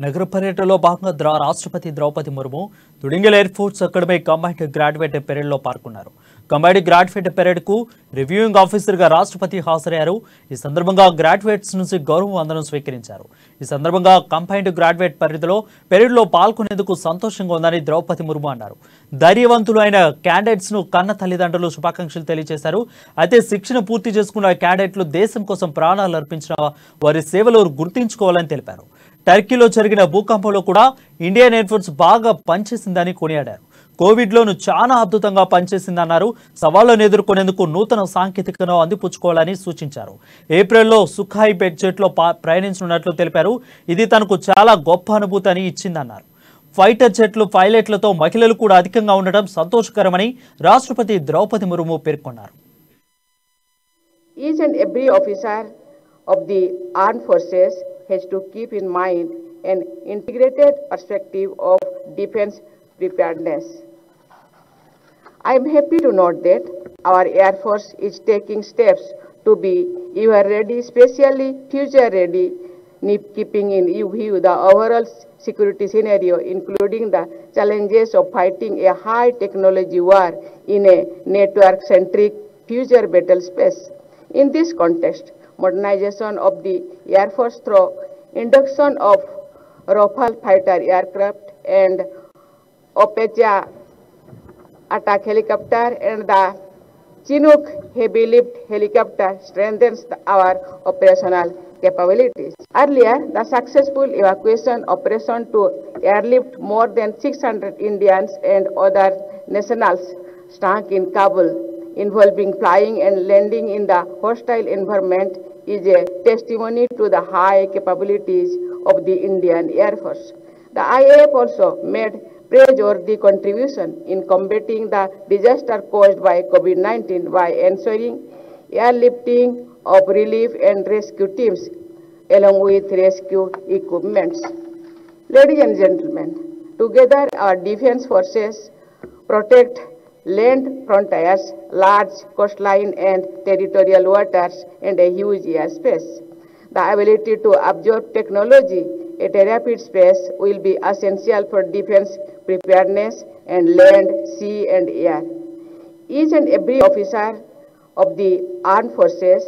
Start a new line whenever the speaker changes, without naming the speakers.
నగర పర్యటనలో భాగంగా రాష్ట్రపతి Droupadi Murmu Dundigal air force academy combined graduate పెరేడ్లో పాల్గొన్నారు. కంబైన్డ్ గ్రాడ్యుయేట్ పెరేడ్కు రివ్యూయింగ్ ఆఫీసర్గా రాష్ట్రపతి హాజరయ్యారు. ఈ సందర్భంగా గ్రాడ్యుయేట్స్ నుంచి గౌరవ వందనం స్వీకరించారు. ఈ సందర్భంగా కంబైన్డ్ గ్రాడ్యుయేట్ పెరేడ్లో పాల్గొనేందుకు సంతోషంగా ఉందని ద్రౌపది ముర్ము అన్నారు. ధైర్యవంతులు అయిన క్యాండిడేట్స్ ను కన్న తల్లిదండ్రులు శుభాకాంక్షలు తెలియజేశారు. అయితే శిక్షణ పూర్తి చేసుకున్న క్యాండిడేట్లు దేశం కోసం ప్రాణాలు అర్పించిన వారి సేవలు గుర్తించుకోవాలని తెలిపారు. టర్కీలో జరిగిన భూకంపంలో కూడా ఇండియన్ ఎయిర్ ఫోర్స్ బాగా పనిచేసిందని కొనియాడారు. కోవిడ్లోనూ చాలా అద్భుతంగా పనిచేసిందన్నారు. సవాళ్లను ఎదుర్కొనేందుకు నూతన సాంకేతికతను అందిపుచ్చుకోవాలని సూచించారు. ఏప్రిల్లో సుఖాయ్ జెట్లో ప్రయాణించనున్నట్లు తెలిపారు. ఇది తనకు చాలా గొప్ప అనుభూతిని ఇచ్చిందన్నారు. ఫైటర్ జెట్లు పైలట్లతో మహిళలు కూడా అధికంగా ఉండడం సంతోషకరమని రాష్ట్రపతి ద్రౌపది ముర్ము పేర్కొన్నారు.
Each and every officer of the armed forces has to keep in mind an integrated perspective of defense preparedness. I am happy to note that our Air Force is taking steps to be ever ready, especially future ready, keeping in view the overall security scenario, including the challenges of fighting a high technology war in a network-centric future battle space. In this context, modernization of the Air Force through induction of Rafale fighter aircraft and Apache attack helicopter and the Chinook heavy lift helicopter strengthens our operational capabilities. Earlier, the successful evacuation operation to airlift more than 600 Indians and other nationals stuck in Kabul, involving flying and landing in the hostile environment, is a testimony to the high capabilities of the Indian Air Force. The IAF also made praiseworthy contribution in combating the disaster caused by COVID-19 by ensuring airlifting of relief and rescue teams along with rescue equipments. Ladies and gentlemen, together our defense forces protect land frontiers, large coastline and territorial waters, and a huge airspace. The ability to absorb technology at a rapid pace will be essential for defense preparedness and land, sea, and air. Each and every officer of the armed forces